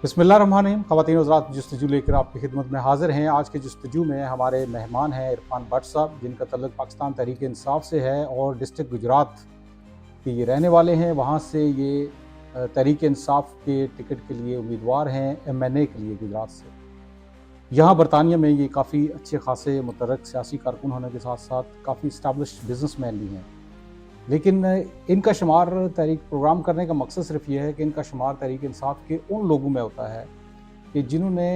बिस्मिल्लाहिर्रहमानिर्रहीम। ख़वातीन हज़रात, जस्तजू लेकर आपकी खिदमत में हाज़िर हैं। आज के जस्तजू में हमारे मेहमान हैं इरफान भट्ट साहब, जिनका तल्लुक़ पाकिस्तान तहरीक इंसाफ से है और डिस्ट्रिक्ट गुजरात के ये रहने वाले हैं। वहाँ से ये तहरीक इंसाफ के टिकट के लिए उम्मीदवार हैं MNA के लिए गुजरात से। यहाँ बरतानिया में ये काफ़ी अच्छे खासे मुतर्रक सियासी कारकुन होने के साथ साथ काफ़ी इस्टेब्लिश्ड बिजनेसमैन भी हैं। लेकिन इनका शुमार तहरीक प्रोग्राम करने का मकसद सिर्फ ये है कि इनका शुमार तहरीक इंसाफ के उन लोगों में होता है कि जिन्होंने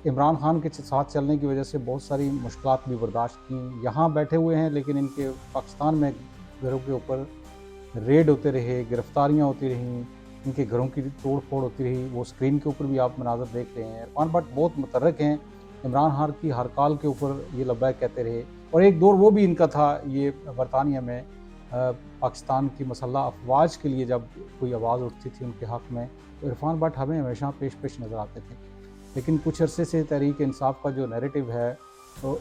इमरान खान के साथ चलने की वजह से बहुत सारी मुश्किलात भी बर्दाश्त की, यहाँ बैठे हुए हैं, लेकिन इनके पाकिस्तान में घरों के ऊपर रेड होते रहे, गिरफ्तारियाँ होती रहीं, इनके घरों की तोड़ फोड़ होती रही। वो स्क्रीन के ऊपर भी आप मनाजर देख रहे हैं। इरफान भट्ट बहुत मुतर्रक हैं, इमरान खान की हर कॉल के ऊपर ये लब्बैक कहते रहे और एक दौर वो भी इनका था ये बरतानिया में पाकिस्तान की मसल्ह अफवाज के लिए जब कोई आवाज़ उठती थी उनके हक़ में, तो इरफान भट्ट हमें हमेशा पेश नज़र आते थे। लेकिन कुछ अरसे से तहरीक इंसाफ का जो नैरेटिव है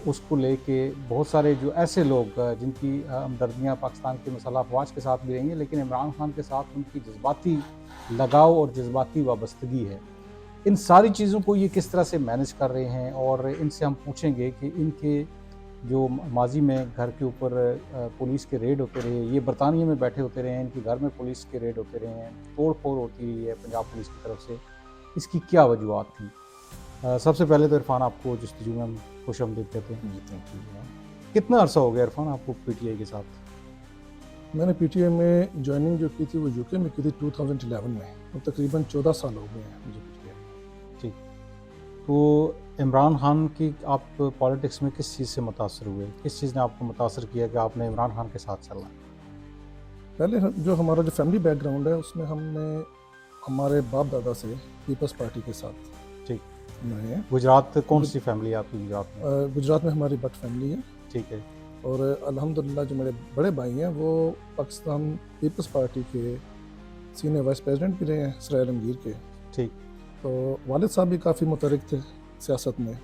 उसको लेके बहुत सारे जो ऐसे लोग जिनकी हमदर्दियाँ पाकिस्तान की मसल्ह अफवाज के साथ भी रही हैं, लेकिन इमरान खान के साथ उनकी जज्बाती लगाव और जज्बाती वाबस्तगी है। इन सारी चीज़ों को ये किस तरह से मैनेज कर रहे हैं और इनसे हम पूछेंगे कि इनके जो माजी में घर के ऊपर पुलिस के रेड होते रहे, ये बरतानिया में बैठे होते रहे हैं, इनके घर में पुलिस के रेड होते रहे हैं, तोड़ फोड़ होती रही है पंजाब पुलिस की तरफ से, इसकी क्या वजूहत थी? सबसे पहले तो इरफान आपको जस्तजू में हम खुशामदीद कहते हैं। जी, थैंक यू। कितना अरसा हो गया इरफान आपको PTI के साथ? मैंने PTI में ज्वाइनिंग जो की थी वो UK में की थी 2011 में, और तकरीबन 14 साल हो गए हैं मुझे PTI में। ठीक। तो इमरान खान की आप पॉलिटिक्स में किस चीज़ से मुतासर हुए? किस चीज़ ने आपको मुतासर किया कि आपने इमरान खान के साथ चलना? पहले जो हमारा जो फैमिली बैकग्राउंड है उसमें हमने हमारे बाप दादा से पीपल्स पार्टी के साथ ठीक। रहे हैं। गुजरात कौन सी फैमिली है आपकी गुजरात में? गुजरात में हमारी भट्ट फैमिली है। ठीक है। और अल्हम्दुलिल्लाह जो मेरे बड़े भाई हैं वो पाकिस्तान पीपल्स पार्टी के सीनियर वाइस प्रेसिडेंट भी रहे हैं, सराय आलमगीर के। ठीक। तो वालिद साहब भी काफ़ी मुतरक थे सियासत में।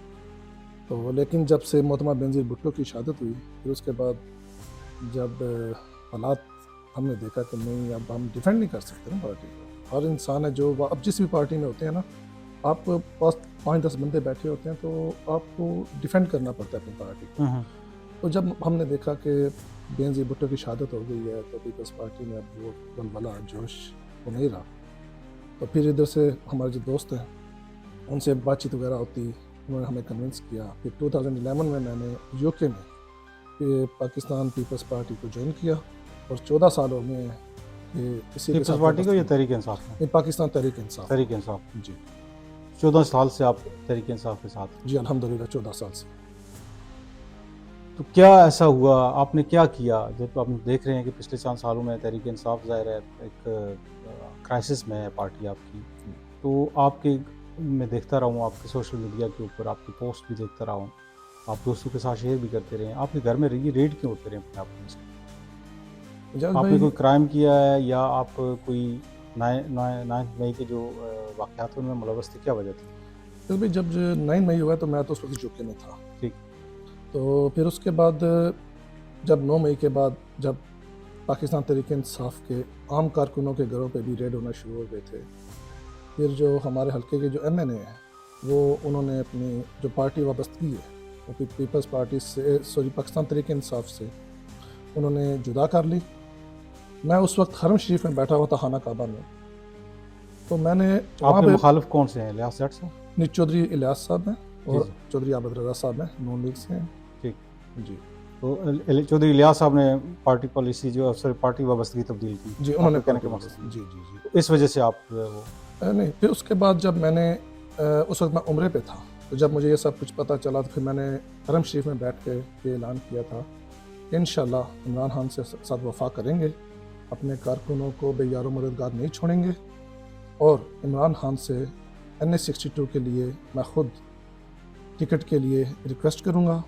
तो लेकिन जब से मोहतरमा बेनज़ीर भुट्टो की शहादत हुई, फिर उसके बाद जब हालात हमने देखा कि नहीं, अब हम डिफेंड नहीं कर सकते ना पार्टी को। हर इंसान है जो अब जिस भी पार्टी में होते हैं ना, आप पास 5-10 बंदे बैठे होते हैं तो आपको डिफेंड करना पड़ता है अपनी पार्टी को। तो जब हमने देखा कि बेनज़ीर भुट्टो की शहादत हो गई है तो पीपल्स पार्टी में अब वो वलवला जोश वो नहीं रहा। तो फिर इधर से हमारे जो दोस्त हैं उनसे बातचीत वगैरह होती, उन्होंने हमें कन्विंस किया। फिर 2011 में मैंने UK में पाकिस्तान पीपल्स पार्टी को ज्वाइन किया और 14 साल हो गए हैं कि इसी के साथ पार्टी को या तहरीक इंसाफ में? पाकिस्तान तहरीक इंसाफ। तहरीक इंसाफ जी। 14 साल से आप तहरीक इंसाफ के साथ? जी अल्हम्दुलिल्लाह 14 साल से। तो क्या ऐसा हुआ, आपने क्या किया जब आप देख रहे हैं कि पिछले 4 सालों में तहरीक इंसाफ ज़ाहिर है एक क्राइसिस में है पार्टी आपकी? तो आपके मैं देखता रहा हूँ, आपके सोशल मीडिया के ऊपर आपकी पोस्ट भी देखता रहा हूँ, आप दोस्तों के साथ शेयर भी करते रहे। आपके घर में ये रेड क्यों होते रहे पंजाब पुलिस के? आपने कोई क्राइम किया है या आप कोई 9 मई के जो वाक़यात उनमें मुलव्वस थे, क्या वजह थी? तो भाई जब 9 मई हुआ तो मैं तो उस वक्त UK में था। ठीक। तो फिर उसके बाद जब 9 मई के बाद जब पाकिस्तान तहरीक इंसाफ के आम कारकुनों के घरों पे भी रेड होना शुरू हो गए थे, फिर जो हमारे हल्के के जो MNA हैं वो उन्होंने अपनी जो पार्टी वाबस्तगी है वो पीपल्स पार्टी से पाकिस्तान तहरीक इंसाफ से उन्होंने जुदा कर ली। मैं उस वक्त हरम शरीफ में बैठा हुआ था खाना काबा में। तो मैंने आपके मुखालिफ कौन से हैं? इलियास जट साहब? नहीं, चौधरी इलियास साहब हैं और चौधरी आबद रज़ा साहब हैं, नून लीग से हैं। ठीक जी। तो चौधरी इलियास साहब ने पार्टी पॉलिसी जो पार्टी वाबस्तगी तब्दील की? जी उन्होंने कहने के मकसद? जी जी जी। तो इस वजह से आप वो नहीं, फिर उसके बाद जब मैंने उस वक्त मैं उम्रे पे था, तो जब मुझे ये सब कुछ पता चला तो फिर मैंने हरम शरीफ में बैठ के ये ऐलान किया था कि इंशाल्लाह इमरान खान से साथ वफा करेंगे, अपने कारकुनों को बेयारो मददगार नहीं छोड़ेंगे और इमरान खान से NA 62 के लिए मैं ख़ुद टिकट के लिए रिक्वेस्ट करूँगा।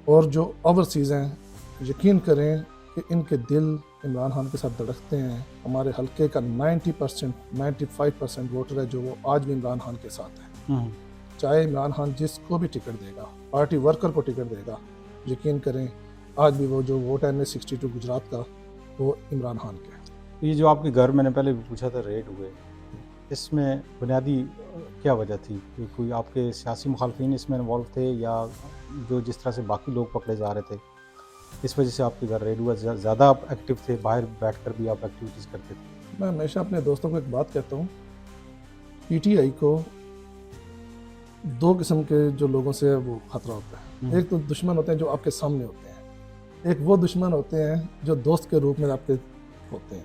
और जो ओवरसीज़ हैं यकीन करें कि इनके दिल इमरान खान के साथ धड़कते हैं। हमारे हल्के का 90% 95% वोटर है जो वो आज भी इमरान खान के साथ है। चाहे इमरान खान जिसको भी टिकट देगा, पार्टी वर्कर को टिकट देगा, यकीन करें आज भी वो जो वोट है NA 62 गुजरात का वो इमरान खान का है। ये जो आपके घर, मैंने पहले भी पूछा था, रेड हुए, इसमें बुनियादी क्या वजह थी कि कोई आपके सियासी मुखालफिन इसमें इन्वॉल्व थे, या जो जिस तरह से बाकी लोग पकड़े जा रहे थे इस वजह से आपके घर रेड हुआ, ज़्यादा आप एक्टिव थे, बाहर बैठकर भी आप एक्टिविटीज़ करते थे? मैं हमेशा अपने दोस्तों को एक बात कहता हूँ, पीटीआई को दो किस्म के जो लोगों से वो खतरा होता है। एक तो दुश्मन होते हैं जो आपके सामने होते हैं, एक वो दुश्मन होते हैं जो दोस्त के रूप में आपके होते हैं।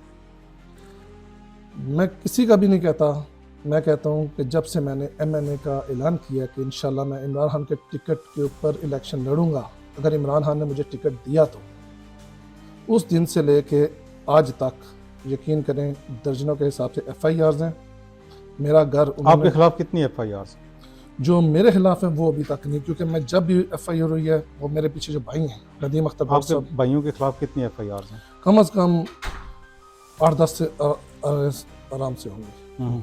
मैं किसी का भी नहीं कहता, मैं कहता हूँ कि जब से मैंने एमएनए का ऐलान किया कि इंशाल्लाह मैं इमरान खान के टिकट के ऊपर इलेक्शन लड़ूंगा, अगर इमरान खान ने मुझे टिकट दिया तो, उस दिन से लेके आज तक यकीन करें दर्जनों के हिसाब से एफआईआर्स हैं। मेरा घर आपके खिलाफ कितनी एफआईआर्स? जो मेरे खिलाफ है वो अभी तक नहीं, क्योंकि मैं जब भी एफआईआर हुई है वो मेरे पीछे जो भाई हैं नदीम अख्तर भट्ट साहब, आपके भाइयों के खिलाफ कितनी एफआईआर्स हैं? कम अज़ कम 8-10 से आराम से होंगे।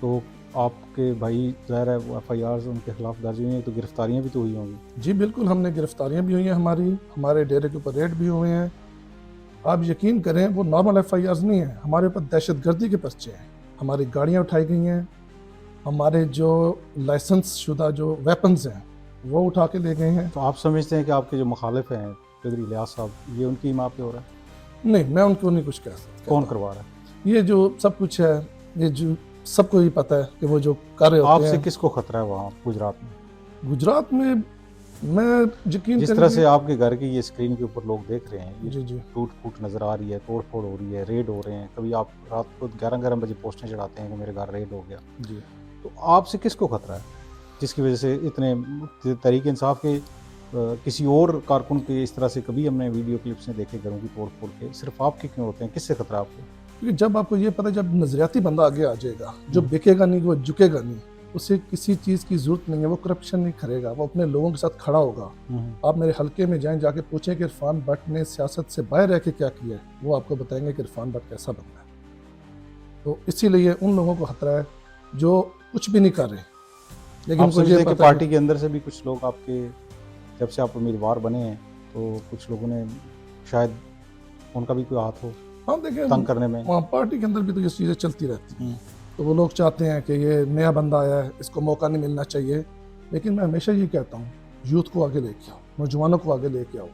तो आपके भाई ज़ाहिर है वो एफआईआर्स उनके खिलाफ दर्ज हुई हैं, तो गिरफ्तारियां भी तो हुई होंगी? जी बिल्कुल, हमने गिरफ्तारियां भी हुई हैं, हमारे डेरे के ऊपर रेड भी हुए हैं। आप यकीन करें वो नॉर्मल एफआईआर्स नहीं है, हमारे ऊपर दहशतगर्दी के पर्चे हैं, हमारी गाड़ियां उठाई गई हैं, हमारे जो लाइसेंस शुदा जो वेपन्स हैं वो उठा के ले गए हैं। तो आप समझते हैं कि आपके जो मुखालिफ हैं चौधरी इलियास साहब, ये उनकी हिमायत पे हो रहा है? नहीं, मैं उनको नहीं कुछ कह सकता। कौन करवा रहा है ये जो सब कुछ है, ये जो सबको ही पता है कि वो जो कर रहे होते आपसे हैं। किसको खतरा है वहाँ गुजरात में? गुजरात में मैं यकीन जिस तरह से आपके घर की ये स्क्रीन के ऊपर लोग देख रहे हैं, ये जी जी टूट फूट नज़र आ रही है, तोड़ फोड़ हो रही है, रेड हो रहे हैं, कभी आप रात को 11-11 बजे पोस्टें चढ़ाते हैं कि मेरे घर रेड हो गया, जी तो आपसे किसको खतरा है जिसकी वजह से इतने तहरीक इंसाफ के किसी और कारकुन के इस तरह से कभी हमने वीडियो क्लिप्स में देखे घरों की तोड़ फोड़ के, सिर्फ आपके क्यों होते हैं? किससे खतरा आपको? क्योंकि जब आपको ये पता है, जब नजरियाती बंदा आगे आ जाएगा जो बिकेगा नहीं, वो झुकेगा नहीं, उसे किसी चीज़ की जरूरत नहीं है, वो करप्शन नहीं करेगा, वो अपने लोगों के साथ खड़ा होगा। आप मेरे हलके में जाएं, जाके पूछें कि इरफान भट्ट ने सियासत से बाहर रह के क्या किया है, वो आपको बताएंगे कि इरफान भट्ट कैसा बंदा है। तो इसीलिए उन लोगों को खतरा है जो कुछ भी नहीं कर रहे, लेकिन आप समझते हैं कि पता पार्टी के अंदर से भी कुछ लोग आपके, जब से आप उम्मीदवार बने हैं तो कुछ लोगों ने शायद उनका भी कोई हाथ हो हाँ देखिए तंग करने में? वहाँ पार्टी के अंदर भी तो ये चीज़ें चलती रहती हैं। तो वो लोग चाहते हैं कि ये नया बंदा आया है, इसको मौका नहीं मिलना चाहिए, लेकिन मैं हमेशा ये कहता हूँ यूथ को आगे लेके आओ, नौजवानों को आगे लेके आओ,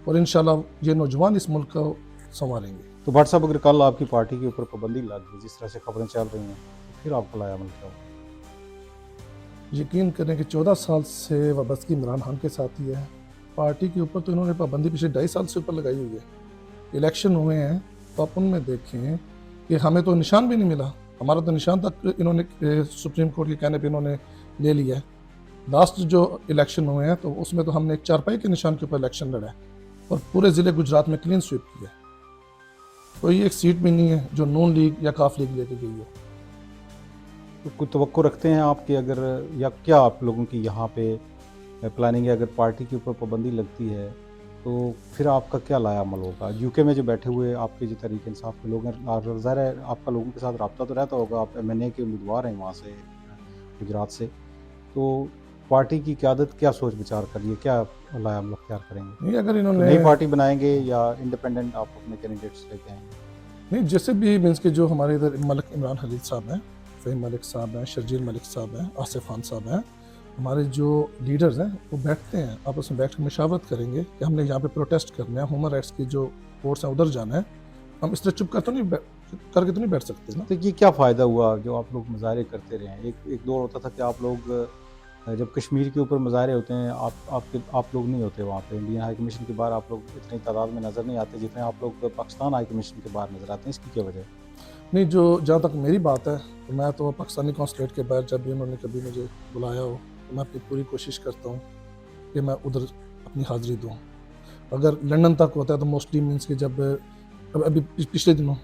और इंशाल्लाह ये नौजवान इस मुल्क को संभालेंगे। तो भट्ट साहब, अगर कल आपकी पार्टी के ऊपर पाबंदी लग गई जिस तरह से खबरें चल रही हैं, तो फिर आपका लाया अमल क्या होगा? यकीन करें कि 14 साल से वाबस्तगी इमरान खान के साथ ही है। पार्टी के ऊपर तो इन्होंने पाबंदी पिछले 2.5 साल से ऊपर लगाई हुई है। इलेक्शन हुए हैं तो आप उनमें देखें कि हमें तो निशान भी नहीं मिला, हमारा तो निशान तक इन्होंने सुप्रीम कोर्ट के कहने पे इन्होंने ले लिया है। लास्ट जो इलेक्शन हुए हैं तो उसमें तो हमने एक चारपाई के निशान के ऊपर इलेक्शन लड़ा है और पूरे ज़िले गुजरात में क्लीन स्वीप किया। कोई एक सीट भी नहीं है जो नून लीग या काफ लीग लेके गई हो। तो कुछ तवक्को रखते हैं आपके, अगर या क्या आप लोगों की यहाँ पे प्लानिंग है, अगर पार्टी के ऊपर पाबंदी लगती है तो फिर आपका क्या लाया अमल होगा? यूके में जो बैठे हुए आपके जो तहरीक इंसाफ के लोग हैं, ज़ाहिर है आपका लोगों के साथ रब्ता तो रहता होगा, आप एमएनए के उम्मीदवार हैं वहाँ से गुजरात से, तो पार्टी की क़यादत क्या सोच विचार कर रही है, क्या लाया अमल अख्तियार करेंगे? नहीं, अगर तो इन्होंने नई पार्टी बनाएंगे या इंडिपेंडेंट आप अपने कैंडिडेट्स लेके आएंगे? नहीं, जैसे भी मीन्स के जो हमारे इधर मलिक इमरान खलील साहब हैं, फ़हीम मलिक साहब हैं, शर्जील मलिक साहब हैं, आसिफ खान साहब हैं, हमारे जो लीडर्स हैं वो बैठते हैं, आपस में बैठ कर मशावरत करेंगे कि हमने यहाँ पे प्रोटेस्ट करना है, ह्यूमन राइट्स की जो कोर्ट्स हैं उधर जाना है। हम इस तरह चुप कर तो नहीं करके तो नहीं बैठ सकते ना। तो ये क्या फ़ायदा हुआ जो आप लोग मुजाहरे करते रहे हैं? एक दौर होता था कि आप लोग जब कश्मीर के ऊपर मुजाहरे होते हैं, आप लोग नहीं होते वहाँ पे, इंडियन हाई कमीशन के बाहर आप लोग इतनी तादाद में नज़र नहीं आते जितने आप लोग पाकिस्तान हाई कमीशन के बाहर नज़र आते हैं, इसकी क्या वजह है? नहीं, जो जहाँ तक मेरी बात है तो मैं तो पाकिस्तानी कॉन्सुलेट के बाहर जब भी उन्होंने कभी मुझे बुलाया हो तो मैं अपनी पूरी कोशिश करता हूँ कि मैं उधर अपनी हाज़िरी दूँ। अगर लंदन तक होता है तो मोस्टली मीन्स कि जब अभी पिछले दिनों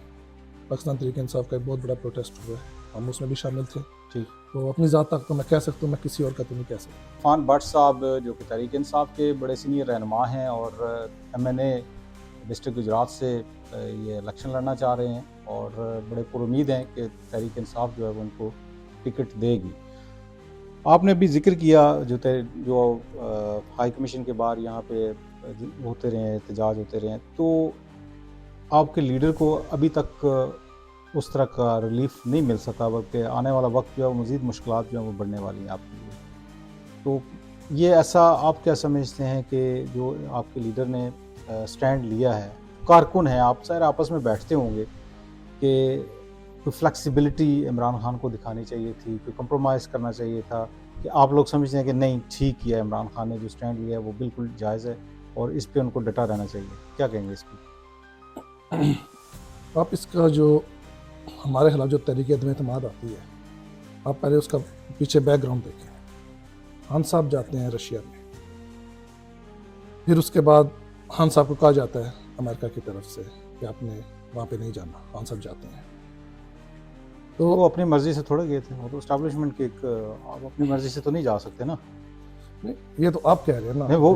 पाकिस्तान तहरीक इंसाफ का एक बहुत बड़ा प्रोटेस्ट हुआ है, हम उसमें भी शामिल थे। ठीक। तो अपनी ज़ात तक तो मैं कह सकता हूँ, मैं किसी और का तो नहीं कह सकता। इरफान भट्ट साहब जो कि तहरीक इंसाफ के बड़े सीनियर रहनुमा हैं और एमएनए डिस्ट्रिक्ट गुजरात से ये इलेक्शन लड़ना चाह रहे हैं और बड़े पुरुमीद हैं कि तहरीक इंसाफ जो है वो उनको टिकट देगी। आपने अभी जिक्र किया जो हाई कमीशन के बाहर यहाँ पे होते रहे, एहतजाज होते रहे, तो आपके लीडर को अभी तक उस तरह का रिलीफ नहीं मिल सका, बल्कि आने वाला वक्त जो है वो मज़ीद मुश्किलात जो है वो बढ़ने वाली हैं आपके लिए। तो ये ऐसा आप क्या समझते हैं कि जो आपके लीडर ने स्टैंड लिया है, कारकुन हैं आप, सारे आपस में बैठते होंगे कि कोई फ्लेक्सिबिलिटी इमरान खान को दिखानी चाहिए थी, कोई कंप्रोमाइज़ करना चाहिए था, कि आप लोग समझते हैं कि नहीं ठीक किया इमरान खान ने जो स्टैंड लिया है वो बिल्कुल जायज़ है और इस पे उनको डटा रहना चाहिए, क्या कहेंगे इसकी? आप इसका जो हमारे खिलाफ जो तहरीक अदम एतमाद आती है, आप पहले उसका पीछे बैकग्राउंड देखें। खान साहब जाते हैं रशिया में, फिर उसके बाद खान साहब को कहा जाता है अमेरिका की तरफ से कि आपने वहाँ पे नहीं जाना। खान साहब जाते हैं तो वो अपनी मर्ज़ी से थोड़े गए थे, वो तो एस्टैब्लिशमेंट की आप अपनी मर्ज़ी से तो नहीं जा सकते ना। नहीं, ये तो आप कह रहे हैं ना। नहीं, वो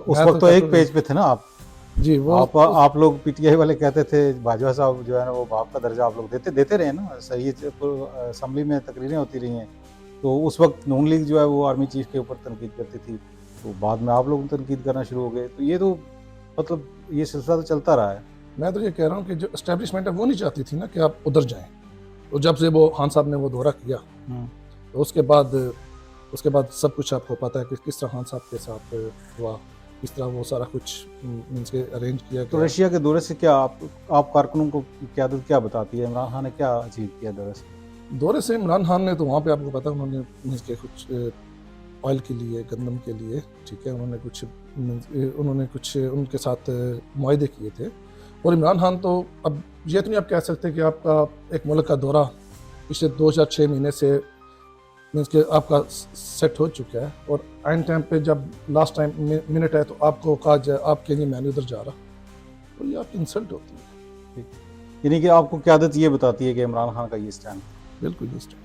उस वक्त तो एक पेज पे थे ना आप जी। वो आप लोग पीटीआई वाले कहते थे बाजवा साहब जो है ना वो बाप का दर्जा आप लोग देते रहे ना, सही असेंबली में तकरीरें होती रही हैं, तो उस वक्त नून लीग जो है वो आर्मी चीफ के ऊपर तनकीद करती थी, तो बाद में आप लोग तनकीद करना शुरू हो गए, तो ये तो मतलब ये सिलसिला तो चलता रहा है। मैं तो ये कह रहा हूँ कि जो एस्टेब्लिशमेंट है वो नहीं चाहती थी ना कि आप उधर जाएं। तो जब से वो खान साहब ने वो दौरा किया, तो उसके बाद सब कुछ आपको पता है कि किस तरह खान साहब के साथ हुआ, किस तरह वो सारा कुछ मीन्स के अरेंज किया। तो रशिया के दौरे से क्या आप कारकुनों को क़यादत क्या बताती है, इमरान खान ने क्या अचीव किया दौरे से? इमरान खान ने तो वहाँ पे आपको पता है उन्होंने मीन्स के कुछ ऑयल के लिए, गंदम के लिए, ठीक है, उन्होंने कुछ उनके साथ मुआहदे किए थे। और इमरान खान तो अब ये तो नहीं आप कह सकते कि आपका एक मुल्क का दौरा पिछले 2006 महीने से मीन्स के आपका सेट हो चुका है और एंड टाइम पे जब लास्ट टाइम मिनट है तो आपको कहा जाए आप कहेंगे मैं नहीं उधर जा रहा, तो ये आपकी इंसल्ट होती है। यानी कि आपको क़यादत ये बताती है कि इमरान खान का ये स्टैंड, बिल्कुल ये स्टैंड।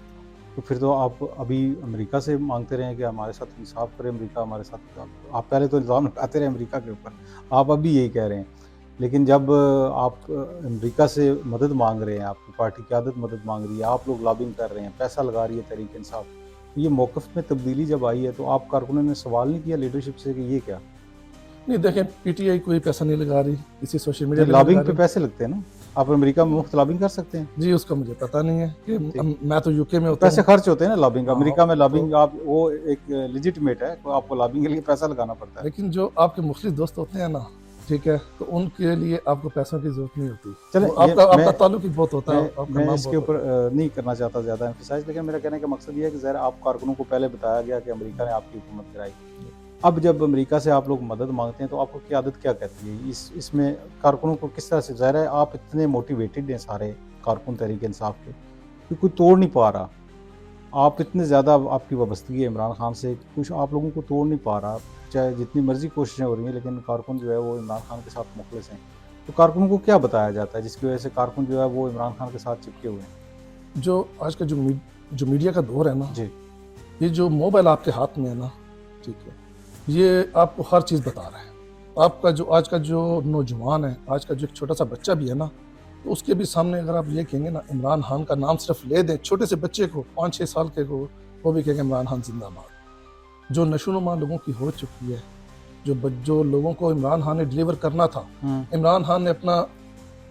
तो फिर तो आप अभी अमेरिका से मांगते रहे कि हमारे साथ इंसाफ करे अमेरिका हमारे साथ। आप पहले तो इल्ज़ाम लगाते रहे अमेरिका के ऊपर, आप अभी यही कह रहे हैं, लेकिन जब आप अमेरिका से मदद मांग रहे हैं, आपकी पार्टी क़यादत मदद मांग रही है, आप लोग लॉबिंग कर रहे हैं, पैसा लगा रही है तहरीक इंसाफ, तो ये मौक़िफ़ में तब्दीली जब आई है तो आप कारकुनों ने सवाल नहीं किया लीडरशिप से कि ये क्या? नहीं, देखें, पीटीआई कोई पैसा नहीं लगा रही, किसी सोशल मीडिया पे लॉबिंग पे पैसे लगते हैं ना, आप अमेरिका में मुफ्त लॉबिंग कर सकते हैं। जी, उसका मुझे पता नहीं है कि मैं तो यूके में होता पैसे खर्च होते हैं ना लॉबिंग, अमेरिका में लॉबिंग तो, आप वो एक लेजिटिमेट है, तो आपको लॉबिंग के लिए पैसा लगाना पड़ता है। लेकिन जो आपके मुखलिस दोस्त होते हैं ना, ठीक है, तो उनके लिए आपको पैसों की जरूरत नहीं होती। चले आपका ताल्लुक ही बहुत होता है। मैं इसके ऊपर नहीं करना चाहता ज़्यादा एम्फसाइज, लेकिन मेरा कहने का मकसद ये है कि ज़रा आप कारकुनों को पहले बताया गया कि अमेरिका ने आपकी हुकूमत गिराई, अब जब अमेरिका से आप लोग मदद मांगते हैं तो आपको क़यादत क्या कहती है इसमें कारकुनों को किस तरह से? ज़ाहिर है आप इतने मोटिवेटेड हैं सारे कारकुन तहरीक इंसाफ के कि कोई तोड़ नहीं पा रहा, आप इतने ज़्यादा आपकी वाबस्तगी है इमरान खान से, कुछ आप लोगों को तोड़ नहीं पा रहा, चाहे जितनी मर्जी कोशिशें हो रही हैं, लेकिन कारकुन जो है वो इमरान खान के साथ मुखलिस हैं, तो कारकुनों को क्या बताया जाता है जिसकी वजह से कारकुन जो है वो इमरान खान के साथ चिपके हुए हैं? जो आज का जो मीडिया का दौर है ना जी, ये जो मोबाइल आपके हाथ में है ना, ठीक है, ये आपको हर चीज़ बता रहा है। आपका जो आज का जो नौजवान है, आज का जो एक छोटा सा बच्चा भी है ना, तो उसके भी सामने अगर आप ये कहेंगे ना इमरान खान का नाम सिर्फ ले दें, छोटे से बच्चे को 5-6 साल के को, वो भी कहेंगे इमरान खान जिंदाबाद। जो नशोनुमा लोगों की हो चुकी है, जो लोगों को इमरान खान ने डिलीवर करना था, इमरान खान ने अपना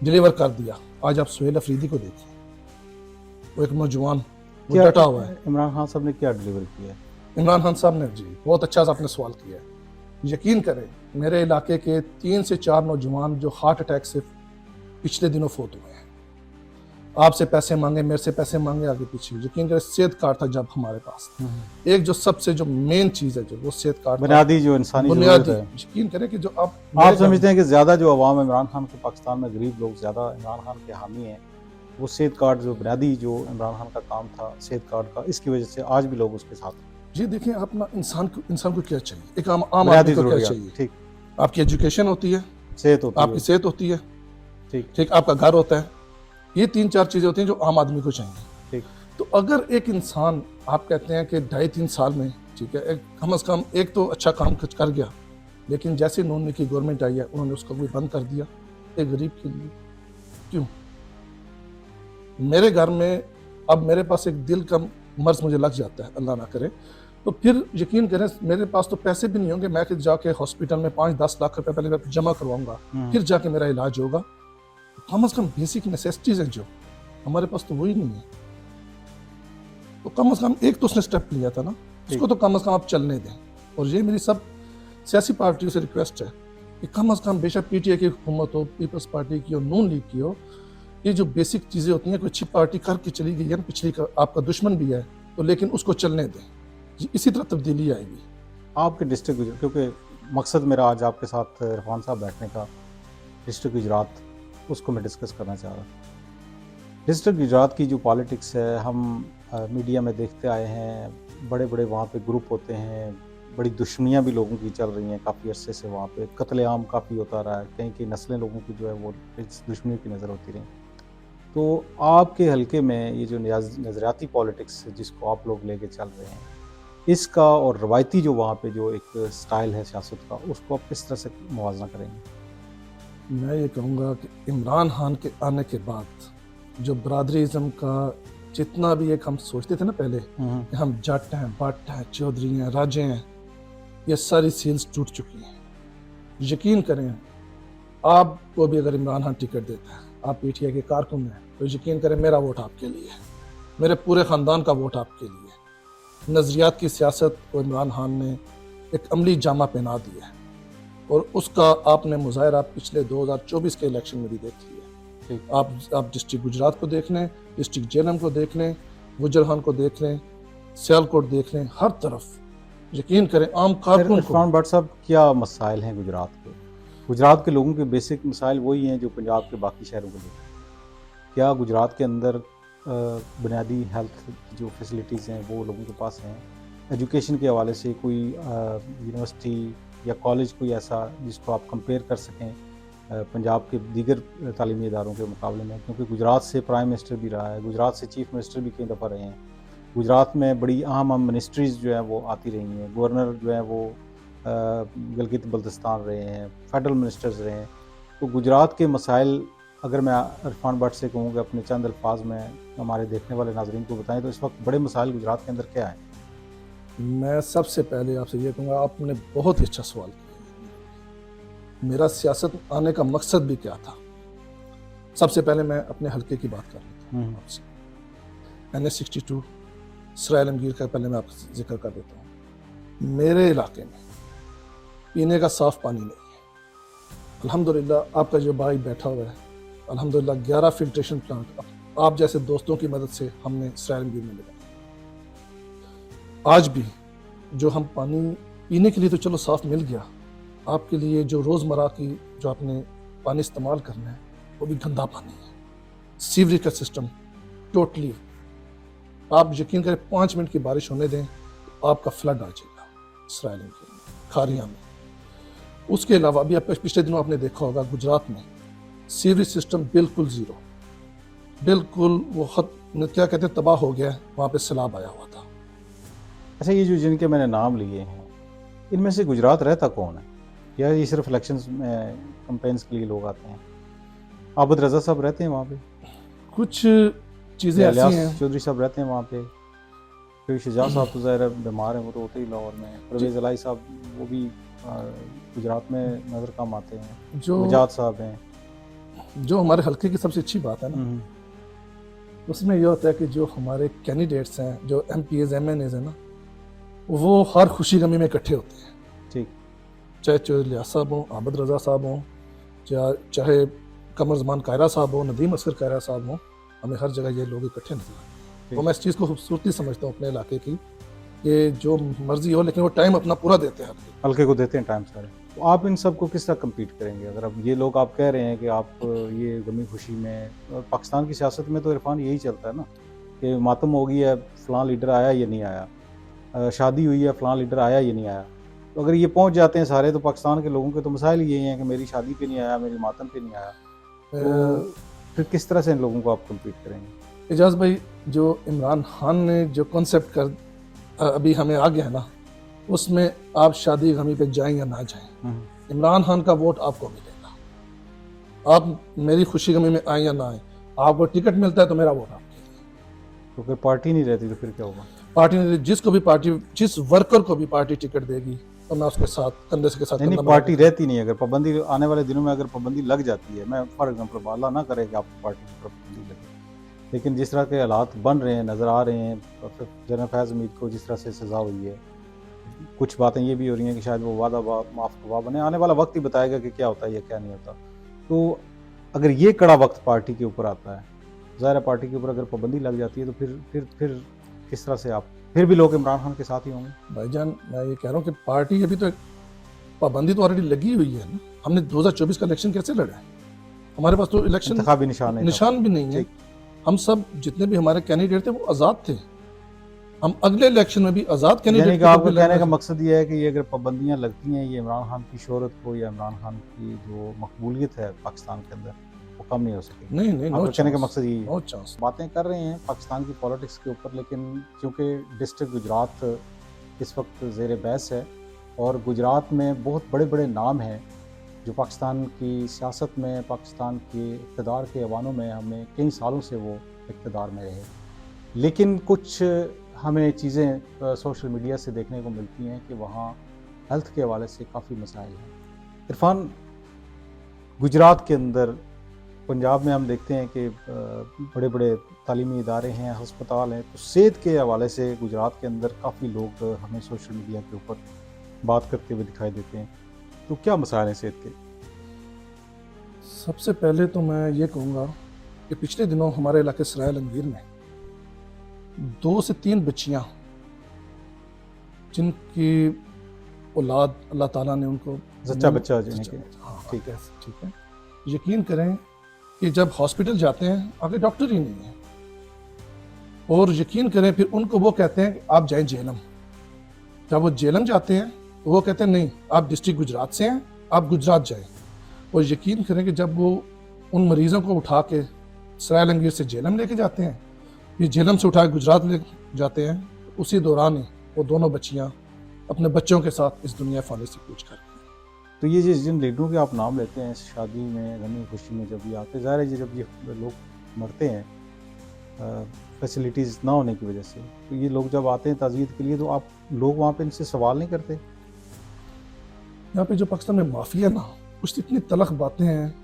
डिलीवर कर दिया। आज आप सुहेल अफरीदी को देखिए, वो एक नौजवान डटा हुआ है। इमरान खान साहब ने क्या डिलीवर किया है? इमरान खान साहब ने जी बहुत अच्छा सा आपने सवाल किया है। यकीन करें, मेरे इलाके के 3 से 4 नौजवान जो हार्ट अटैक से पिछले दिनों फोत हुए हैं, आपसे पैसे मांगे, मेरे से पैसे मांगे, आगे पीछे। यकीन करें, सेहत कार्ड था जब हमारे पास, एक जो सबसे जो मेन चीज़ है, जो वो सेहत कार्ड, बुनियादी जो इंसानी बुनियादी। यकीन करें कि जो आप समझते हैं कि ज़्यादा जो अवाम इमरान खान के पाकिस्तान में गरीब लोग ज़्यादा इमरान खान के हामी हैं, वो सेहत कार्ड जो बुनियादी जो इमरान खान का काम था सेहत कार्ड का, इसकी वजह से आज भी लोग उसके साथ हैं। जी देखिए, आप ना इंसान को क्या चाहिए, एक आम आदमी को क्या चाहिए? ठीक, आपकी एजुकेशन होती है, सेहत होती है, आपकी सेहत होती है, ठीक, आपका घर होता है, ये 3-4 चीज़ें होती हैं जो आम आदमी को चाहिए। ठीक, तो अगर एक इंसान, आप कहते हैं कि 2.5-3 साल में, ठीक है, कम से कम एक तो अच्छा काम कर गया, लेकिन जैसे नून की गवर्नमेंट आई है उन्होंने उसको भी बंद कर दिया एक गरीब के लिए। क्यों? मेरे घर में अब मेरे पास एक दिल का मर्ज मुझे लग जाता है, अल्लाह ना करे, तो फिर यकीन करें मेरे पास तो पैसे भी नहीं होंगे, मैं कि जाके हॉस्पिटल में 5-10 लाख रुपए पहले जमा करवाऊंगा, फिर जाके मेरा इलाज होगा। कम से कम बेसिक नेसेसिटीज हैं जो हमारे पास तो वही नहीं है। तो कम से कम एक तो उसने स्टेप लिया था ना, उसको तो कम से कम आप चलने दें। और ये मेरी सब सियासी पार्टियों से रिक्वेस्ट है कि कम से कम, बेशक पीटीआई की हुकूमत हो, पीपल्स पार्टी की हो, नून लीग की हो, ये जो बेसिक चीज़ें होती हैं, कोई अच्छी पार्टी करके चली गई है ना, पिछली का आपका दुश्मन भी है, तो लेकिन उसको चलने दें। इसी तरह तब्दीली आएगी। आपके डिस्ट्रिक्ट गुजरात, क्योंकि मकसद मेरा आज आपके साथ इरफान साहब बैठने का डिस्ट्रिक्ट गुजरात, उसको मैं डिस्कस करना चाह रहा हूँ। डिस्ट्रिक्ट गुजरात की जो पॉलिटिक्स है, हम मीडिया में देखते आए हैं, बड़े बड़े वहाँ पे ग्रुप होते हैं, बड़ी दुश्मनियाँ भी लोगों की चल रही हैं काफ़ी अरसे से। वहाँ पे कत्लेआम काफ़ी होता रहा है, कहीं की नस्लें लोगों की जो है वो इस दुश्मनी की नज़र होती रही। तो आपके हलके में ये जो नज़रियाती पॉलिटिक्स जिसको आप लोग लेके चल रहे हैं, इसका और रवायती जो वहाँ पे जो एक स्टाइल है सियासत का, उसको आप किस तरह से मुवाजना करेंगे? मैं ये कहूँगा कि इमरान खान के आने के बाद जो बरादरीज़म का जितना भी एक हम सोचते थे ना पहले कि हम जट हैं, भट्ट हैं, चौधरी हैं, राजे हैं, ये सारी सील्स टूट चुकी हैं। यकीन करें, आपको भी अगर इमरान खान टिकट देता है, आप पीटीआई के कारकुन हैं, तो यकीन करें मेरा वोट आपके लिए है, मेरे पूरे ख़ानदान का वोट आपके लिए। नज़रियात की सियासत को इमरान खान ने एक अमली जामा पहना दिया है, और उसका आपने मुजाहरा पिछले 2024 के इलेक्शन में भी देख लिया। आप डिस्ट्रिक्ट गुजरात को देख लें, डिस्ट्रिक्ट जेएलएम को देख लें, गुजर खान को देख लें, सियालकोट देख लें, हर तरफ यकीन करें आम कारकुन को। इरफान भट्ट साहब, क्या मसाइल हैं गुजरात के? गुजरात के लोगों के बेसिक मसाइल वही हैं जो पंजाब के बाकी शहरों के लिए। क्या गुजरात के अंदर बुनियादी हेल्थ की जो फैसिलिटीज़ हैं वो लोगों के पास हैं? एजुकेशन के हवाले से कोई यूनिवर्सिटी या कॉलेज कोई ऐसा जिसको आप कंपेयर कर सकें पंजाब के दीगर तालीमी इदारों के मुकाबले में? क्योंकि गुजरात से प्राइम मिनिस्टर भी रहा है, गुजरात से चीफ मिनिस्टर भी कई दफ़ा रहे हैं, गुजरात में बड़ी अहम मिनिस्ट्रीज़ जो हैं वो आती रही हैं, गवर्नर जो है वो गिलगित बल्तिस्तान रहे हैं, फेडरल मिनिस्टर्स रहे हैं। तो गुजरात के मसाइल अगर मैं इरफान भट्ट से कहूँ कि अपने चंद अल्फाज में हमारे देखने वाले नाज़रीन को बताएं, तो इस वक्त बड़े मसाइल गुजरात के अंदर क्या है? मैं सबसे पहले आपसे ये कहूँगा, आपने बहुत ही अच्छा सवाल किया। मेरा सियासत आने का मकसद भी क्या था? सबसे पहले मैं अपने हल्के की बात कर लेता हूँ आपसे। NH62 सराय आलमगीर का पहले मैं आपसे जिक्र कर देता हूँ। मेरे इलाके में पीने का साफ पानी नहीं है। अल्हम्दुलिल्लाह आपका जो भाई बैठा हुआ है, अल्हम्दुलिल्लाह 11 फिल्ट्रेशन प्लांट आप जैसे दोस्तों की मदद से हमने सराय आलमगीर में लगाया। आज भी जो हम पानी पीने के लिए तो चलो साफ मिल गया, आपके लिए जो रोज़मर्रा की जो आपने पानी इस्तेमाल करना है वो भी गंदा पानी है। सीवरेज का सिस्टम टोटली, आप यकीन करें 5 मिनट की बारिश होने दें तो आपका फ्लड आ जाएगा इसराइल में, खारिया में। उसके अलावा अभी आप पिछले दिनों आपने देखा होगा गुजरात में सीवरेज सिस्टम बिल्कुल ज़ीरो, बिल्कुल वो क्या कहते हैं, तबाह हो गया। वहाँ पे सैलाब आया हुआ था। अच्छा, ये जो जिनके मैंने नाम लिए हैं, इनमें से गुजरात रहता कौन है, या ये सिर्फ इलेक्शंस में कैंपेन्स के लिए लोग आते हैं? आबद रज़ा साहब रहते हैं वहाँ पे, कुछ चीज़ें ऐसी हैं, चौधरी साहब रहते हैं वहाँ पे, फिर शुजा साहब तो ज़ाहिर है बीमार हैं, वो तो होते ही लाहौर में। परवेज़ इलाही साहब वो भी गुजरात में नज़र कम आते हैं। जो मुजाद साहब हैं, जो हमारे हल्के की सबसे अच्छी बात है ना, उसमें यह होता है कि जो हमारे कैंडिडेट्स हैं, जो MPs MNAs हैं ना, वो हर खुशी गमी में इकट्ठे होते हैं। ठीक, चाहे चौधरी लियाज साहब हों, आबद रज़ा साहब हों, चाहे कमर ज़मान कायरा साहब हों, नदीम असगर कायरा साहब हों, हमें हर जगह ये लोग इकट्ठे नजर आते हैं। तो मैं इस चीज़ को खूबसूरती समझता हूँ अपने इलाके की, कि जो मर्जी हो लेकिन वो टाइम अपना पूरा देते हैं, हल्के को देते हैं टाइम सारे। तो आप इन सब को किस तरह कम्पीट करेंगे? अगर अब ये लोग आप कह रहे हैं कि आप ये गमी खुशी में, पाकिस्तान की सियासत में तो इरफान यही चलता है ना कि मातम हो गई है, फ़लाँ लीडर आया ये नहीं आया, शादी हुई है, फ़लाँ लीडर आया ये नहीं आया। तो अगर ये पहुंच जाते हैं सारे, तो पाकिस्तान के लोगों के तो मसाइल यही हैं कि मेरी शादी पे नहीं आया, मेरी मातम पे नहीं आया। तो फिर किस तरह से इन लोगों को आप कम्पीट करेंगे? एजाज भाई, जो इमरान खान ने जो कॉन्सेप्ट कर अभी हमें आ गया है ना, उसमें आप शादी गमी पे जाएं या ना जाएं, इमरान खान का वोट आपको मिलेगा। आप मेरी खुशी गमी में आए या ना आए, आपको टिकट मिलता है तो मेरा वोट आपके लिए। तो फिर पार्टी नहीं रहती तो फिर क्या होगा? पार्टी नहीं, जिसको भी पार्टी, जिस वर्कर को भी पार्टी टिकट देगी तो मैं उसके साथ कंधे के साथ। नहीं, पार्टी रहती नहीं। अगर पाबंदी आने वाले दिनों में अगर पाबंदी लग जाती है, मैं फॉर एग्जांपल अल्लाह ना करे कि आपको पार्टी की पाबंदी लगे, लेकिन जिस तरह के हालात बन रहे हैं, नज़र आ रहे हैं, फिर जनरल फैज़ हमीद को जिस तरह से सज़ा हुई है, कुछ बातें ये भी हो रही हैं कि शायद वो वादा माफ़ गवाह बने। आने वाला वक्त ही बताएगा कि क्या होता है या क्या नहीं होता। तो अगर ये कड़ा वक्त पार्टी के ऊपर आता है, ज़ाहिर है पार्टी के ऊपर अगर पाबंदी लग जाती है तो फिर किस तरह से आप फिर भी लोग इमरान खान के साथ ही होंगे? भाईजान मैं ये कह रहा हूँ कि पार्टी अभी तो एक पाबंदी तो ऑलरेडी लगी हुई है ना। हमने 2024 का इलेक्शन कैसे लड़ा है? हमारे पास तो इलेक्शन इंतखाबी निशान नहीं था। निशान भी नहीं है। ठीक। हम सब जितने भी हमारे कैंडिडेट थे वो आज़ाद थे। हम अगले इलेक्शन में भी आज़ाद यानी कैंडिडेट कि के तौर आपका पे कहने का लड़ना। मकसद ये है कि ये अगर पाबंदियां लगती हैं, ये इमरान खान की शोहरत को या इमरान खान की जो मकबूलियत है पाकिस्तान के अंदर, वो कम नहीं हो सकेगी। नहीं नहीं, नो आपका कहने का चांस, मकसद यही है। No chance. बातें कर रहे हैं पाकिस्तान की पॉलिटिक्स के ऊपर, लेकिन क्योंकि डिस्ट्रिक्ट गुजरात इस वक्त ज़ेर बहस है और गुजरात में बहुत बड़े बड़े नाम हैं जो पाकिस्तान की सियासत में, पाकिस्तान के इक़्तिदार के ऐवानों में हमें कई सालों से वो इक़्तिदार में रहे। लेकिन कुछ हमें चीज़ें सोशल मीडिया से देखने को मिलती हैं कि वहाँ हेल्थ के हवाले से काफ़ी मसाइल हैं। इरफान, गुजरात के अंदर, पंजाब में हम देखते हैं कि बड़े बड़े तालीमी इदारे हैं, हस्पताल हैं, तो सेहत के हवाले से गुजरात के अंदर काफ़ी लोग हमें सोशल मीडिया के ऊपर बात करते हुए दिखाई देते हैं। तो क्या मसाइल हैं सेहत के? सबसे पहले तो मैं ये कहूँगा कि पिछले दिनों हमारे इलाके सराय लंगीर में 2 से 3 बच्चियाँ जिनकी औलाद अल्लाह ताला ने उनको जच्चा बच्चा जिन्हें जच्चा- के- हाँ, ठीक है। ठीक है। यकीन करें कि जब हॉस्पिटल जाते हैं आगे डॉक्टर ही नहीं है, और यकीन करें फिर उनको वो कहते हैं कि आप जाएं जेलम। जब वो जेलम जाते हैं तो वो कहते हैं नहीं, आप डिस्ट्रिक्ट गुजरात से हैं, आप गुजरात जाएं। और यकीन करें कि जब वो उन मरीज़ों को उठा के सराय लंगीर से जेलम लेके जाते हैं, फिर जेलम से उठा के गुजरात ले जाते हैं, तो उसी दौरान ही वो दोनों बच्चियाँ अपने बच्चों के साथ इस दुनिया फाने से कूच कर गई। तो ये जिन लीडरों के आप नाम लेते हैं शादी में, गमी खुशी में जब ये आते हैं, ज़ाहिर है जब ये लोग मरते हैं फैसिलिटीज़ ना होने की वजह से, तो ये लोग जब आते हैं ताज़ियत के लिए, तो आप लोग वहाँ पे इनसे सवाल नहीं करते? यहाँ पे जो पाकिस्तान में माफिया ना, कुछ इतनी तलख बातें हैं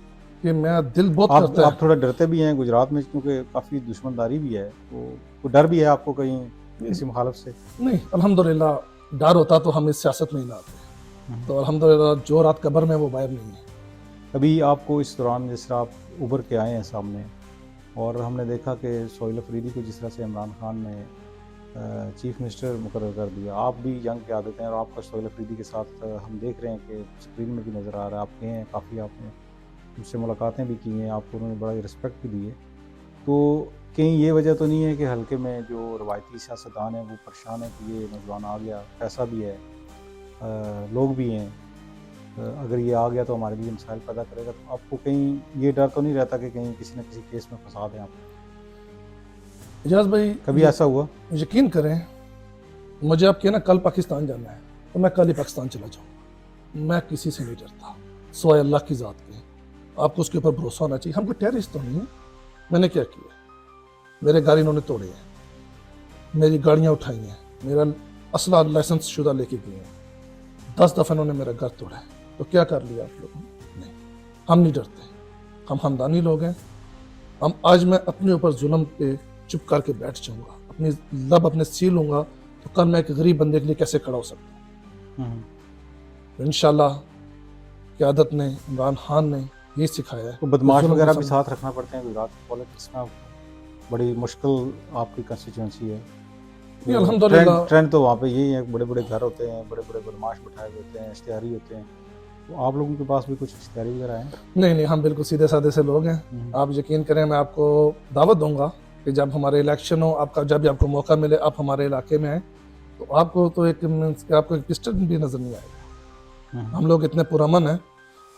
कि मैं दिल बहुत करता है। आप थोड़ा डरते भी हैं गुजरात में, क्योंकि काफ़ी दुश्मनदारी भी है, तो डर भी है आपको कहीं किसी मुखालफ से? नहीं, अल्हम्दुलिल्लाह डर होता तो हम इस सियासत में ही ना आते। तो अल्हम्दुलिल्लाह जो रात कब्र में वो बाहर नहीं है। अभी आपको इस दौरान जिस तरह आप उभर के आए हैं सामने, और हमने देखा कि सोहेल अफरीदी को जिस तरह से इमरान खान ने चीफ मिनिस्टर मुकर्रर कर दिया, आप भी यंग क़यादत हैं और आपका सोहेल अफरीदी के साथ हम देख रहे हैं कि स्क्रीन में भी नज़र आ रहा है, आप गए हैं काफ़ी, आपने उनसे मुलाकातें भी की हैं, आपको उन्होंने बड़ा रिस्पेक्ट भी दी है। तो कहीं ये वजह तो नहीं है कि हल्के में जो रवायती सियासतदान हैं वो परेशान है कि ये नौजवान आ गया, पैसा भी है, लोग भी हैं, अगर ये आ गया तो हमारे लिए मसाइल पैदा करेगा, तो आपको कहीं ये डर तो नहीं रहता कि कहीं किसी न किसी केस में फंसा दें आप? इजाज़ भाई, कभी ऐसा हुआ? यकीन करें, मुझे आप कहना कल पाकिस्तान जाना है तो मैं कल ही पाकिस्तान चला जाऊँ। मैं किसी से नहीं डरता, सिवाय अल्लाह की ज़ात के। आपको उसके ऊपर भरोसा होना चाहिए। हम कोई टेररिस्ट तो नहीं है। मैंने क्या किया? मेरे गाड़ी इन्होंने तोड़े हैं, मेरी गाड़ियाँ उठाई हैं, मेरा असला लाइसेंस शुदा लेके गए हैं, 10 दफ़ा इन्होंने मेरा घर तोड़ा है। तो क्या कर लिया आप लोगों ने? नहीं, हम नहीं डरते। हम खानदानी लोग हैं। हम आज मैं अपने ऊपर जुल्म पे चुप करके बैठ जाऊंगा, अपनी लब अपने सी लूंगा, तो कल मैं एक गरीब बंदे के लिए कैसे खड़ा हो सकता हूँ? तो इंशाल्लाह क़यादत ने, इमरान खान ने ये सिखाया है। तो बदमाश जुल्म वगैरह के भी सामने- साथ रखना पड़ते हैं गुजरात पॉलिटिक्स में? बड़ी मुश्किल आपकी कंस्टिट्यूंसी है। नहीं, अल्हम्दुलिल्लाह। ट्रेंड तो वहाँ पे यही है, बड़े बड़े घर होते हैं, बड़े बड़े बदमाश बिठाए हुए होते हैं, इश्तिहारी होते हैं। तो आप लोगों के पास भी कुछ इश्तिहारी वगैरह हैं? नहीं नहीं, हम बिल्कुल सीधे साधे से लोग हैं। आप यकीन करें, मैं आपको दावत दूंगा कि जब हमारे इलेक्शन हो, आपका जब भी आपको मौका मिले, आप हमारे इलाके में आए, तो आपको तो एक मीन्स कि आपको एक पिस्टल भी नज़र नहीं आएगा। हम लोग इतने पुरअमन हैं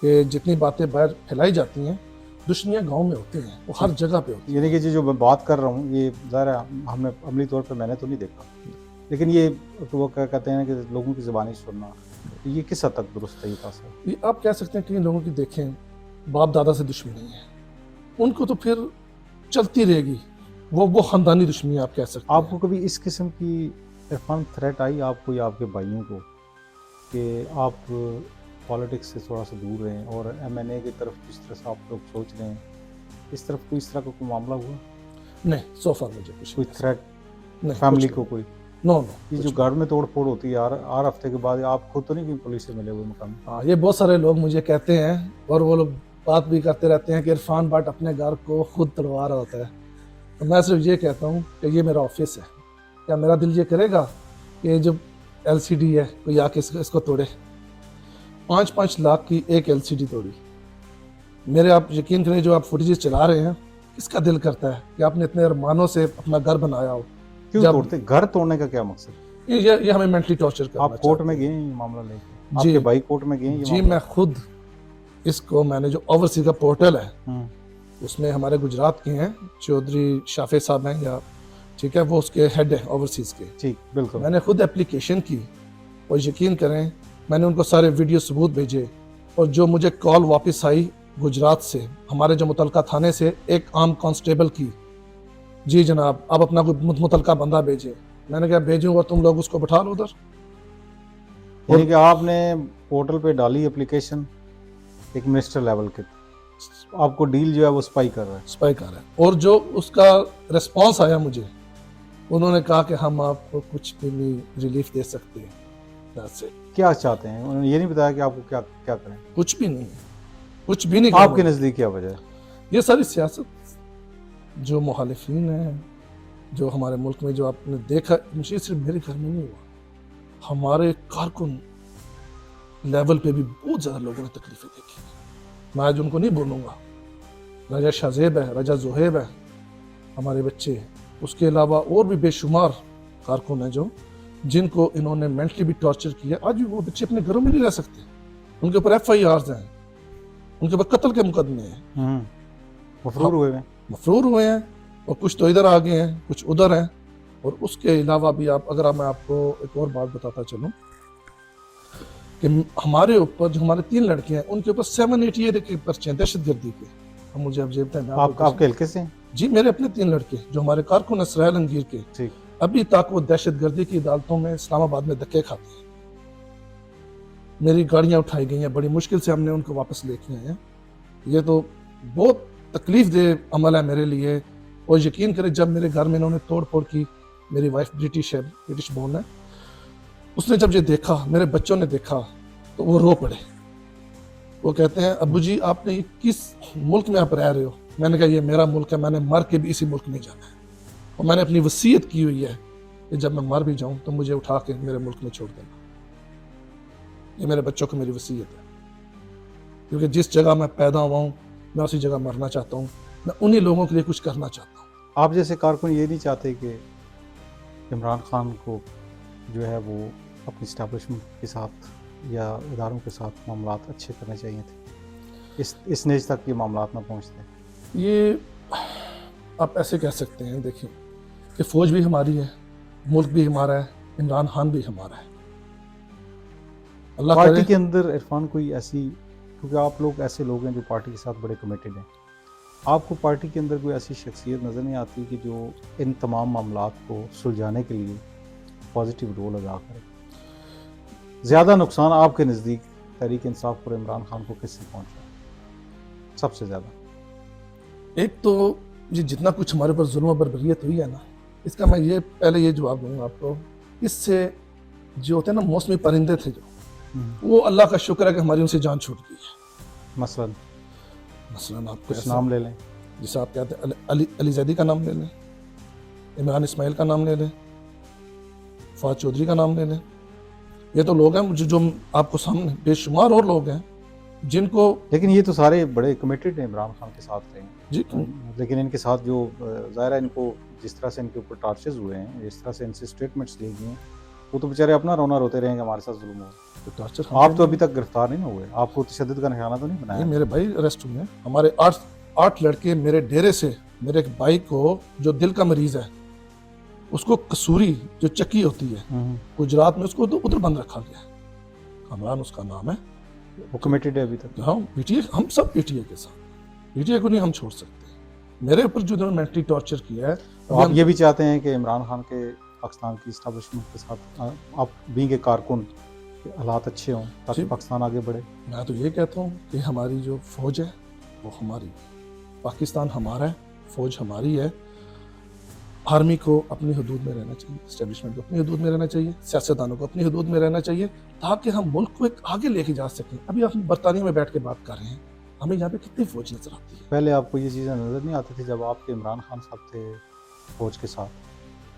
कि जितनी बातें बाहर फैलाई जाती हैं, दुश्मनियाँ गांव में होती हैं, वो हर जगह पे होती यानी कि जो मैं बात कर रहा हूँ, ये ज़ाहिर है हमने अमली तौर पे मैंने तो नहीं देखा, लेकिन ये तो वो क्या कहते हैं कि लोगों की ज़बानी सुनना, तो ये किस हद तक दुरुस्त है ये तासर? है। ये आप कह सकते हैं कि इन लोगों की देखें, बाप दादा से दुश्मनी है, उनको तो फिर चलती रहेगी, वो ख़ानदानी दुश्मनी आप कह सकते हैं। आपको कभी इस किस्म की इरफान थ्रेट आई आपको या आपके भाइयों को कि आप पॉलिटिक्स से थोड़ा सा दूर रहें और MNA की तरफ जिस तरह से आप लोग सोच रहे हैं, इस तरफ कोई इस तरह का कोई मामला हुआ? नहीं, सो फार मुझे कुछ कोई थ्रेट नहीं, फैमिली कुछ को कोई? नो नो ये जो घर में तोड़ फोड़ होती है हर हफ्ते के बाद, आप खुद तो नहीं कहीं पुलिस से मिले हुए मुकामी? हाँ, ये बहुत सारे लोग मुझे कहते हैं और वो लोग बात भी करते रहते हैं कि इरफान भट्ट अपने घर को खुद तोड़वा रहा होता है। तो मैं सिर्फ ये कहता हूँ कि ये मेरा ऑफिस है, क्या मेरा दिल ये करेगा कि ये जो LCD है कोई आके इसको तोड़े? 5-5 लाख की एक LCD तोड़ी। मेरे, आप यकीन करें, जो आप फुटेजेस चला रहे हैं, किसका दिल करता है कि आपने इतने अरमानों से अपना घर बनाया हो? क्यों तोड़ते? घर तोड़ने का क्या मकसद? ये हमें मेंटली टॉर्चर करना। आप कोर्ट में गए ये मामला लेके? जी, आपके भाई कोर्ट में गए ये जी, मामला? मैं खुद इसको, मैंने जो ओवरसीज का पोर्टल है उसमें हमारे गुजरात के हैं, चौधरी शाफे साहब हैं, या ठीक है, वो उसके हेड है ओवरसीज के। ठीक, बिल्कुल। मैंने खुद एप्लीकेशन की और यकीन करें मैंने उनको सारे वीडियो सबूत भेजे, और जो मुझे कॉल वापस आई गुजरात से, हमारे जो मुतलका थाने से, एक आम कांस्टेबल की, जी जनाब आप अपना कोई मुतलका बंदा भेजे। मैंने कहा भेजूं और तुम लोग उसको बैठा लो उधर। यानी कि आपने पोर्टल पे डाली एप्लीकेशन एक मिनिस्टर लेवल के, आपको डील जो है वो स्पाई कर रहा है? स्पाई कर रहा है। और जो उसका रिस्पांस आया मुझे, उन्होंने कहा कि हम आपको कुछ भी नहीं रिलीफ दे सकते हैं। That's it। क्या चाहते हैं? उन्होंने ये नहीं बताया कि आपको क्या क्या करें? कुछ भी नहीं, कुछ भी नहीं। आपके नज़दीक क्या वजह है? ये सारी सियासत, जो मुखालिफिन है, जो हमारे मुल्क में, जो आपने देखा, मुझे सिर्फ मेरे घर में नहीं हुआ, हमारे कारकुन लेवल पे भी बहुत ज़्यादा लोगों ने तकलीफें देखी। मैं आज उनको नहीं बोलूँगा, रजा शाहजेब है, रजा जुहेब है, हमारे बच्चे, उसके अलावा और भी बेशुमार कारकुन हैं जो, जिनको इन्होंने मेंटली भी टॉर्चर किया। आज भी वो बच्चे अपने घरों में नहीं रह सकते, उनके ऊपर FIRs हैं, उनके ऊपर कत्ल के मुकदमे हैं, मफरूर हुए हैं, मफरूर हुए हैं, और कुछ तो इधर आ गए हैं, कुछ उधर हैं। और उसके अलावा भी मैं आपको एक और बात बताता चलूँ कि हमारे ऊपर जो हमारे 3 लड़के हैं, उनके ऊपर 7-8 ईयर के पर्चे हैं दहशतगर्दी के। हम मुझे अब जेबते हैं आपके हल्के से? जी, मेरे अपने 3 लड़के जो हमारे कारकुन इसराइल अंगीर के, ठीक, अभी तक वो दहशतगर्दी की अदालतों में इस्लामाबाद में धक्के खाते हैं। मेरी गाड़ियां उठाई गई हैं, बड़ी मुश्किल से हमने उनको वापस लेके आए हैं। ये तो बहुत तकलीफ दे अमल है मेरे लिए। और यकीन करें, जब मेरे घर में इन्होंने तोड़ फोड़ की, मेरी वाइफ ब्रिटिश है, ब्रिटिश बोर्न है, उसने जब ये देखा, मेरे बच्चों ने देखा, तो वो रो पड़े। वो कहते हैं अब्बू जी आपने किस मुल्क में आप रह रहे हो? मैंने कहा ये मेरा मुल्क है, मैंने मर के भी इसी मुल्क में जाना है, और मैंने अपनी वसीयत की हुई है कि जब मैं मर भी जाऊं तो मुझे उठा के मेरे मुल्क में छोड़ देना। ये मेरे बच्चों की मेरी वसीयत है, क्योंकि जिस जगह मैं पैदा हुआ हूँ मैं उसी जगह मरना चाहता हूँ, मैं उन्हीं लोगों के लिए कुछ करना चाहता हूँ। आप जैसे कारकुन ये नहीं चाहते कि इमरान खान को जो है वो अपनी इस्टेब्लिशमेंट के साथ या इदारों के साथ मामलात अच्छे करने चाहिए थे, इस नेज तक ये मामलात ना पहुँचते? ये आप ऐसे कह सकते हैं, देखिए कि फ़ौज भी हमारी है, मुल्क भी हमारा है, इमरान खान भी हमारा है। अल्लाह पार्टी करे के अंदर इरफान कोई ऐसी, क्योंकि आप लोग ऐसे लोग हैं जो पार्टी के साथ बड़े कमिटेड हैं, आपको पार्टी के अंदर कोई ऐसी शख्सियत नज़र नहीं आती कि जो इन तमाम मामलात को सुलझाने के लिए पॉजिटिव रोल अदा करे? ज़्यादा नुकसान आपके नज़दीक तहरीक इंसाफ और इमरान खान को किससे पहुँचा सबसे ज़्यादा? एक तो ये जितना कुछ हमारे ऊपर जुल्म और बर्बरियत हुई है ना, इसका मैं ये पहले ये जवाब दूंगा आपको, इससे जो होते हैं ना मौसमी परिंदे थे जो, वो अल्लाह का शुक्र है कि हमारी उनसे जान छूट गई है। मसलन आप कुछ नाम ले लें, जैसे आप कहते हैं अली जैदी का नाम ले लें, इमरान इस्माइल का नाम ले लें, फवाद चौधरी का नाम ले लें। ये तो लोग हैं जो आपको सामने बेशुमार और लोग हैं जिनको, लेकिन ये तो सारे बड़े कमिटेड हैं इमरान खान के साथ रहे हैं जी, लेकिन इनके साथ जो ज़ाहिर है, इनको जिस तरह से इनके ऊपर टार्चेस हुए हैं, जिस तरह से इनसे स्टेटमेंट्स ली गई हैं, वो तो बेचारे अपना रोना रोते रहेंगे हमारे साथ जुल्म हो। तो टॉर्चर आप तो अभी तक गिरफ्तार नहीं हुए, आपको तशद्दुद का निशाना तो नहीं बनाया? मेरे भाई अरेस्ट हुए हैं, हमारे 8 लड़के मेरे डेरे से, मेरे एक भाई को जो दिल का मरीज है, उसको कसूरी जो चक्की होती है गुजरात में, उसको उधर बंद रखा गया है। इमरान उसका नाम है, वो कमिटेड है अभी तक? हाँ, PTA, हम सब PTA के साथ, PTA को नहीं हम छोड़ सकते। मेरे ऊपर जो उन्होंने मेंटली टॉर्चर किया है, तो आप ये भी चाहते हैं कि इमरान खान के पाकिस्तान की इस्टेब्लिशमेंट के साथ आप बीइंग ए कारकुन हालात अच्छे हों ताकि पाकिस्तान आगे बढ़े? मैं तो ये कहता हूँ कि हमारी जो फौज है वो हमारी, पाकिस्तान हमारा है, फौज हमारी है। आर्मी को अपनी हदूद में रहना चाहिए, इस्टेब्लिशमेंट को अपनी हदूद में रहना चाहिए, सियासतदानों को अपनी हदूद में रहना चाहिए, ताकि हम मुल्क को एक आगे लेके जा सकें। अभी हम बरतानिया में बैठ के बात कर रहे हैं, हमें यहाँ पे कितनी फौज नजर आती है। पहले आपको ये चीज़ें नज़र नहीं आती थी जब आपके इमरान खान साहब थे फौज के साथ,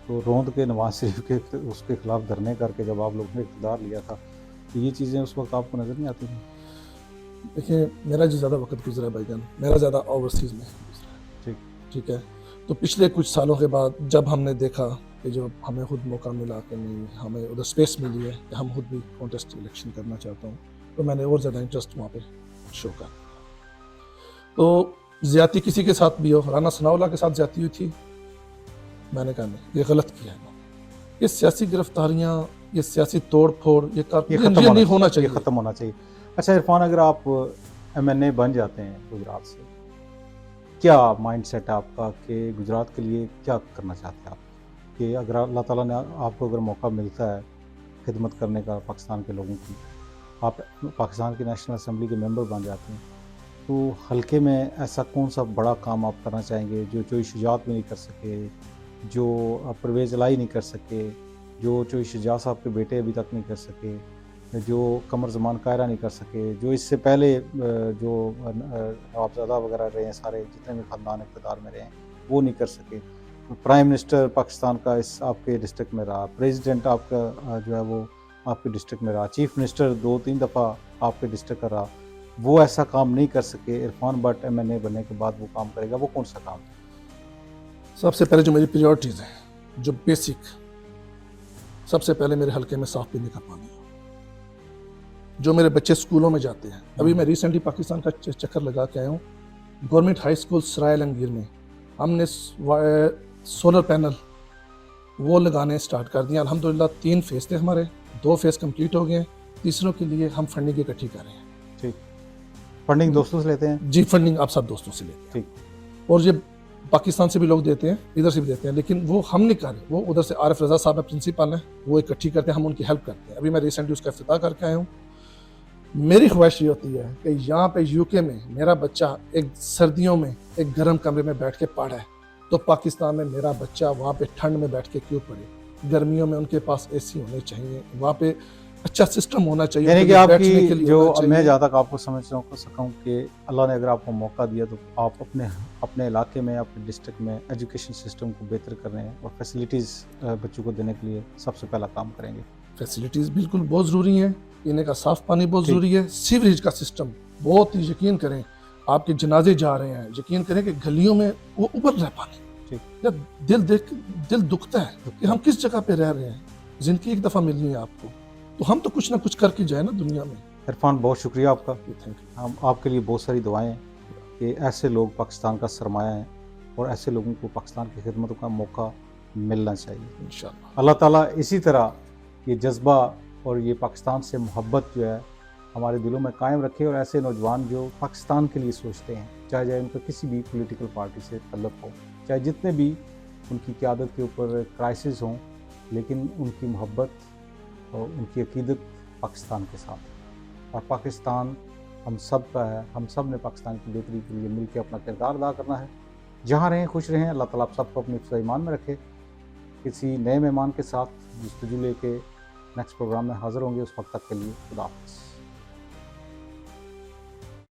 तो रोंद के नवाज शरीफ के उसके खिलाफ धरने करके जब आप लोगों ने इक़्तिदार लिया था, तो ये चीज़ें उस वक्त आपको नज़र नहीं आती थी? देखिए, मेरा जो ज़्यादा वक्त गुजरा है भाईजान, मेरा ज़्यादा ओवरसीज़ में गुजरा है। ठीक है, तो पिछले कुछ सालों के बाद जब हमने देखा कि जो हमें खुद मौका मिला कि नहीं, हमें उधर स्पेस मिली है कि हम खुद भी कॉन्टेस्ट इलेक्शन करना चाहता हूँ, तो मैंने और ज़्यादा इंटरेस्ट वहाँ पे शो कर दिया। तो ज़्यादती किसी के साथ भी हो, राना सनाउल्लाह के साथ ज़्यादती हुई थी, मैंने कहा नहीं, ये गलत किया है। ये सियासी गिरफ्तारियाँ, ये सियासी तोड़ फोड़, ये नहीं होना चाहिए, ख़त्म होना चाहिए। अच्छा इरफान, अगर आप MNA बन जाते हैं गुजरात से, क्या माइंडसेट है आपका कि गुजरात के लिए क्या करना चाहते हैं आप? कि अगर अल्लाह ताला ने आपको अगर मौका मिलता है खिदमत करने का पाकिस्तान के लोगों की, आप पाकिस्तान की नेशनल असम्बली के मेंबर बन जाते हैं, तो हल्के में ऐसा कौन सा बड़ा काम आप करना चाहेंगे जो चोई शुजात भी नहीं कर सके, जो परवेज़ इलाही नहीं कर सके, जो चोई शुजा साहब के बेटे अभी तक नहीं कर सके, जो कमर ज़मान कायरा नहीं कर सके, जो इससे पहले जो नवाबज़ादा वगैरह रहे हैं, सारे जितने भी ख़ानदान इक़्तिदार में रहे हैं वो नहीं कर सके। प्राइम मिनिस्टर पाकिस्तान का इस आपके डिस्ट्रिक्ट में रहा, प्रेसिडेंट आपका जो है वो आपके डिस्ट्रिक्ट में रहा, चीफ मिनिस्टर 2-3 दफ़ा आपके डिस्ट्रिक्ट का रहा, वो ऐसा काम नहीं कर सके। इरफान भट्ट MNA बनने के बाद वो काम करेगा, वो कौन सा काम है? सबसे पहले जो मेरी प्रायोरिटीज़ हैं, जो बेसिक, सबसे पहले मेरे हल्के में साफ़ पीने का पानी, जो मेरे बच्चे स्कूलों में जाते हैं। अभी मैं रिसेंटली पाकिस्तान का चक्कर लगा के आया हूँ, गवर्नमेंट हाई स्कूल सराय आलमगीर में हमने सोलर पैनल वो लगाने स्टार्ट कर दिया। अल्हम्दुलिल्लाह 3 फेज़ थे हमारे, 2 फेज़ कंप्लीट हो गए, तीसरों के लिए हम फंडिंग इकट्ठी कर रहे हैं। ठीक, फंडिंग दोस्तों से लेते हैं? जी, फंडिंग आप सब दोस्तों से लेते हैं। ठीक, और ये पाकिस्तान से भी लोग देते हैं, इधर से भी देते हैं, लेकिन वो हम नहीं कर रहे, वो उधर से आरिफ रज़ा साहब प्रिंसिपल हैं, वो इकट्ठी करते हैं, हम उनकी हेल्प करते हैं। अभी मैं रिसेंटली उसका इफ्तिताह करके आया हूँ। मेरी ख्वाहिश ये होती है कि यहाँ पे UK में मेरा बच्चा एक सर्दियों में एक गर्म कमरे में बैठ के पढ़ा है, तो पाकिस्तान में मेरा बच्चा वहाँ पे ठंड में बैठ के क्यों पढ़े? गर्मियों में उनके पास AC होने चाहिए, वहाँ पे अच्छा सिस्टम होना चाहिए। यानी कि आपकी जो मैं जहाँ तक आपको समझ सकूँ कि अल्लाह ने अगर आपको मौका दिया तो आप अपने इलाके में, अपने डिस्ट्रिक्ट में एजुकेशन सिस्टम को बेहतर कर रहे हैं और फैसिलिटीज़ बच्चों को देने के लिए सबसे पहला काम करेंगे। फैसिलिटीज़ बिल्कुल बहुत ज़रूरी हैं, पीने का साफ़ पानी बहुत ज़रूरी है, सीवरेज का सिस्टम बहुत ही, यकीन करें आपके जनाजे जा रहे हैं, यकीन करें कि गलियों में वो उबल रहा है पानी। दिल दुखता है कि हम किस जगह पे रह रहे हैं, ज़िंदगी एक दफ़ा मिलनी है आपको, तो हम तो कुछ ना कुछ करके जाए ना दुनिया में। इरफान, बहुत शुक्रिया आपका। Thank you. हम आपके लिए बहुत सारी दुआएं कि ऐसे लोग पाकिस्तान का सरमाया हैं और ऐसे लोगों को पाकिस्तान की खिदमत का मौका मिलना चाहिए इंशाअल्लाह। अल्लाह ताला इसी तरह ये जज्बा और ये पाकिस्तान से मोहब्बत जो है हमारे दिलों में कायम रखे और ऐसे नौजवान जो पाकिस्तान के लिए सोचते हैं, चाहे उनका किसी भी पॉलिटिकल पार्टी से तल्लुक़ हो, चाहे जितने भी उनकी क़यादत के ऊपर क्राइसिस हों, लेकिन उनकी मोहब्बत और उनकी अक़ीदत पाकिस्तान के साथ, और पाकिस्तान हम सब का है। हम सब ने पाकिस्तान की बेहतरी के लिए मिलकर अपना किरदार अदा करना है। जहाँ रहें खुश रहें। अल्लाह ताला आप सबको अपने हिफ्ज़ ईमान में रखे। किसी नए मेहमान के साथ जुस्तजू लेके नेक्स्ट प्रोग्राम में हाज़िर होंगे। उस वक्त तक के लिए खुदा हाफ़िज़।